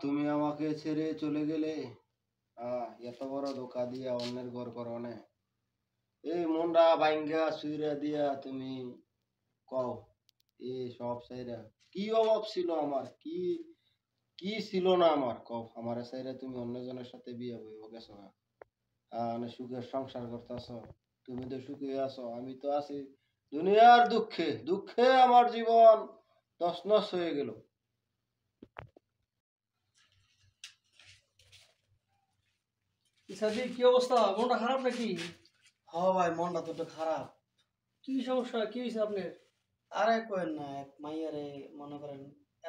তুমি আমাকে ছেড়ে চলে গেলে। এত বড় ধোকা দিয়া অন্যের ঘর করো না। এই মনটা ভাঙ্গা সুইরা দিয়া তুমি কও এই সব সাইরা কি অভাব ছিল আমার, কি কি ছিল না আমার, কও আমার সাইরা তুমি অন্যজনের সাথে বিয়ে বইব গেছো না। মানে সুখের সংসার করতেছ, তুমি তো সুখে আছো, আমি তো আছি দুনিয়ার দুঃখে। দুঃখে আমার জীবন তছনছ হয়ে গেল। সাদি কি অবস্থা? মনটা খারাপ নাকি? হ্যাঁ ভাই, মনটা তো একটু খারাপ। কি সমস্যা? কি হয়েছে আপনার? আরে কইেন না, এক মাইয়ারে মনে করেন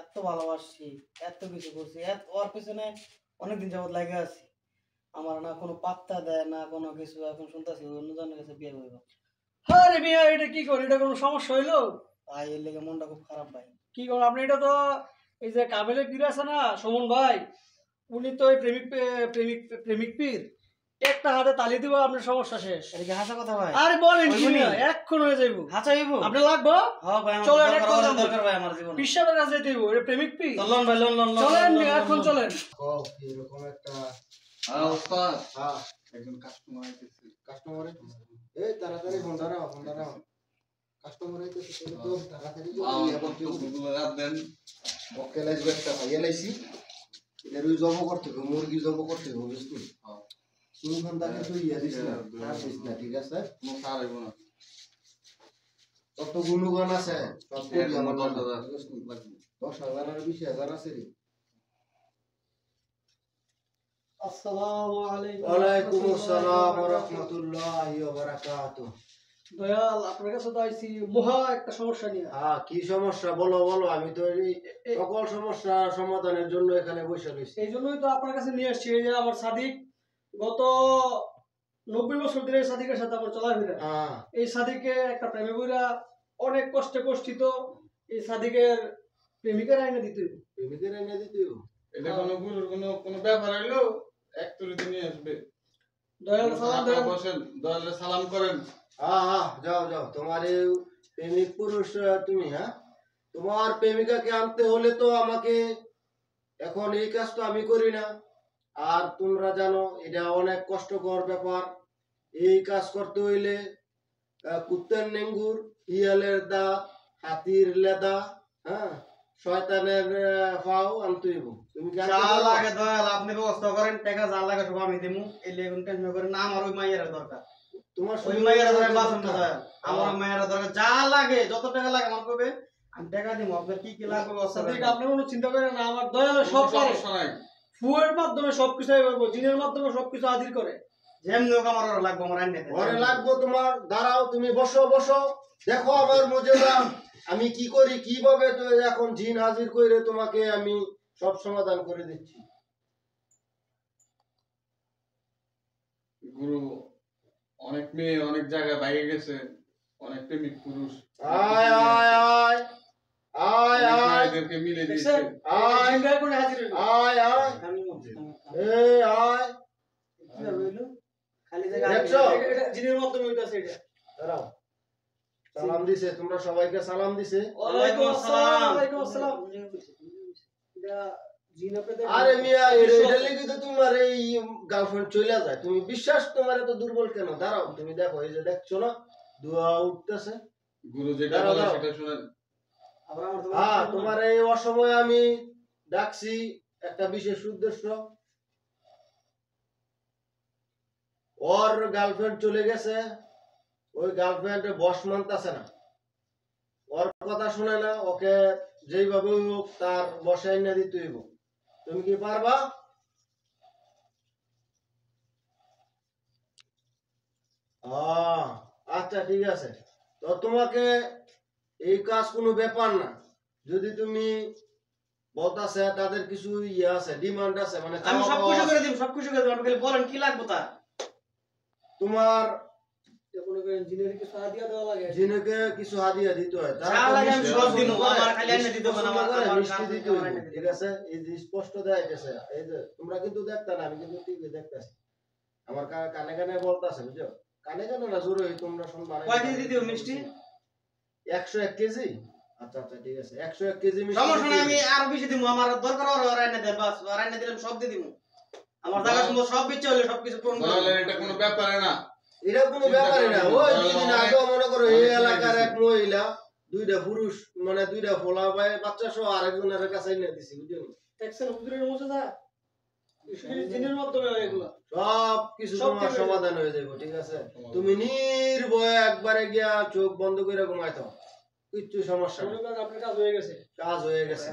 এত ভালোবাসছি, এত কিছু করছি, ওর পিছনে অনেকদিন যাবত লাগে আছি। আমার না কোনো পাত্তা দেয় না কোনো কিছু। এখন শুনতেছি অন্যজনের কাছে বিয়ে করবো। আরে মিয়া, এটা কি করে? এটা কোনো সমস্যা হইলো? ভাই এর লেগে মনটা খুব খারাপ ভাই। কি করো আপনি? এটা তো এই যে কাবেলের পীর আছে না, সুমন ভাই, উনি তো ওই প্রেমিক প্রেমিক পীর। একটা হাতে তালি দিব, আপনার সমস্যা শেষ। এটা কি হাসা কথা ভাই? আরে বলেন কি ওইগুলি? মিয়া, এক্ষণ হয়ে যাইব। হাসা হইব? আপনি লাগবো? হ্যাঁ ভাই, আমার চলো, দরকার, এক কথা ওর বলবো। দরকার ভাই আমার জীবনে। পিসাবের কাছে যেতে হইব, এটা প্রেমিক পীর। লোন ভাই, লোন লোন চলেন মিয়া, এখন চলেন। কও এরকম একটা ওস্তাদ, হ্যাঁ একজন কাস্টমার আইতেছে। কাস্টমার এই তাড়াতাড়ি ফোনটা রাও, ফোনটা রাও। কাস্টমার আইতেছে চলো তো তাড়াতাড়ি রাত দেন। মক্কেল আসবে একটা ভাইয়া লাইছি। এটার ওই জব করতে হবে, মুরগি জব করতে হবে, বুঝলি? তুমি ফোন তাকে তুই ইয়া দিস না, আর দিস না, ঠিক আছে? কোনো সার হইব না। তত গুণগান আছে, সব করি আমার 10,000 লাগবে। 10,000 আর 20,000 আছে রে। আসসালামু আলাইকুম। ওয়ালাইকুম আসসালাম ওয়া রাহমাতুল্লাহি ওয়া বারাকাতুহু। দয়াল, আপনার কাছে তো আইছি মহা একটা সমস্যা নিয়ে। কি সমস্যা বলো বলো, আমি তো এই সকল সমস্যা সমাধানের জন্য এখানে বসে রয়েছি। এই জন্যই তো আপনার কাছে নিয়ে আসছি। এই যে আমার সাদিক, গত 90 বছর ধরে এই সাদিকের সাথে আমার চলাফেরা। এই সাদিকে একটা প্রেমে বইরা অনেক কষ্টে কষ্টিত। এই সাদিকের প্রেমিকার আইনে দিতে হইব। প্রেমিকের এনে দিতে হবে? এটা কোনো গুরুর কোনো ব্যাপার হইলো এক তুলিতে নিয়ে আসবে। দয়াল সালাম দেন। বসেন, দয়ালে সালাম করেন। যাও যাও, তোমার এই প্রেমিক পুরুষ তুমি, তোমার প্রেমিকাকে আনতে হলে তো আমাকে, এখন এই কাজ তো আমি করি না, আর তোমরা জানো এটা অনেক কষ্টকর ব্যাপার। এই কাজ করতে হইলে কুত্তের নেঙ্গুর, হিয়ালের দাঁত, হাতির লেদা, শয়তানের ফাও আনতে হইব। তুমি কি আনতে যা পারবা? লাগে দয়াল আপনি ব্যবস্থা করেন, টাকা যা লাগে সব আমি দেবো। এই লেগে কোনো টেনশন করেন না, আমার ওই মাইয়ার দরকার। তোমার ওই মাইয়ার দরকার বাসন না দয়াল, আমার ওই মাইয়ার দরকার। যা লাগে, যত টাকা লাগে আমার কবে, আমি টাকা দিব। আপনার কি কি লাগবে ব্যবস্থা সাদিক, করেন। আপনি কোনো চিন্তা করেন না, আমার দয়ালে সব পারে। সমস্যা নাই। ফুয়ের মাধ্যমে সবকিছু করব, জিনের মাধ্যমে সবকিছু হাজির করে। যেমনি হোক আমার ওরা লাগবে, আমার আইনে ঘরে লাগবো তোমার। দাঁড়াও, তুমি বসো বসো, দেখো আমার মজেদা আমি কি করি, কিভাবে তো এখন জিন হাজির করে তোমাকে আমি সব সমাধান করে দিচ্ছি। গুরু, অনেক মেয়ে অনেক জায়গায় বাইরে গেছে, অনেক প্রেমিক পুরুষ আয় আয় আয় আয় আয় এদেরকে মিলে দিয়েছে। দেখছেন? আয় জিনরা কোনে হাজির হইল। আয় আয় এই আয়। কিভাবে হইলো? খালি জায়গা দেখছো? এটা জিনের মাধ্যমে হইতাছে এটা। দাঁড়াও, সালাম দিছে, তোমরা সবাইকে সালাম দিছে। ওয়ালাইকুম আসসালাম। ওয়ালাইকুম আসসালাম। এটা জিন আপনাদের। আরে মিয়া, এটা লেগে তো তোমার এই গার্লফ্রেন্ড চলে যায়, তুমি বিশ্বাস তোমার এত দুর্বল কেন? দাঁড়াও, তুমি দেখো, এই যে দেখছো না ধোঁয়া উঠতেছে। গুরু যেটা দাঁড়াও, বলে দাঁড়াও। সেটা শুনেন। আবার আমার তোমার এই অসময়ে আমি ডাকছি একটা বিশেষ উদ্দেশ্য। ওর গার্লফ্রেন্ড চলে গেছে, ওই গার্লফ্রেন্ড বস মানতেছে না, ওর কথা শুনে না, ওকে যেইভাবে হোক তার বসে এনে দিতে হইব। তুমি কি পারবা? আচ্ছা ঠিক আছে, তো তোমাকে এই কাজ কোনো ব্যাপার না। যদি তুমি বলতাছে তাদের কিছু ইয়ে আছে, ডিমান্ড আছে, মানে আমি সব কিছু করে দিব, সব কিছু করে দিব। আপনি খালি বলেন কি লাগবে তা। তোমার মনে করেন জিনের কিছু হাদিয়া দেওয়া লাগে। জিনকে কিছু হাদিয়া দিতে হয়, যা লাগে আমি সব দিব, আমার খালি এনে দিতে হবে না, আমার মিষ্টি দিতে হবে, ঠিক আছে? এই যে স্পষ্ট দেখাইতেছে, এই যে তোমরা কিন্তু দেখতা না, আমি কিন্তু টিভি দেখতেছি, আমার কানে কানে বলতাছে, বুঝছো? কানে কানে না, জোরে তোমরা শুনবা না। কয় কেজি দিতে হবে মিষ্টি? 101 কেজি। আচ্ছা আচ্ছা ঠিক আছে 101 কেজি মিষ্টি সমস্যা নাই, দিতে আমি হবে। আরো বেশি দিমু, আমার দরকার আর রাইনা দেন, বাস রাইনা দিলে আমি সব দিয়ে দিমু। আমার জায়গা সম্পদ সব বিচ্ছে হলে সবকিছু পূরণ করে তাহলে দিমু। এটা কোনো ব্যাপারে না। এটা কোনো চিন্তা ব্যাপারই না। করবেন না। ওই তাহলে দুদিন অনেক- আগেও মনে করো অনেক এই মিলে এলাকার গেছে। এক মহিলা দুইটা পুরুষ মানে দুইটা ফোলা ভাই বাচ্চা সহ আরেকজনের কাছে এনে দিছি বুঝছো দেখছেন হুজুরের মর্যাদা জিনের মাধ্যমে হয় এগুলা। সব কিছু সব তোমার ঠিক হয়ে সমাধান হয়ে যাবে ঠিক আছে তুমি নির্ভয়ে একবারে গিয়া চোখ বন্ধ করে ঘুমাইতো কিচ্ছু সমস্যা মনে নেই করেন আপনার কাজ হয়ে গেছে। কাজ হয়ে গেছে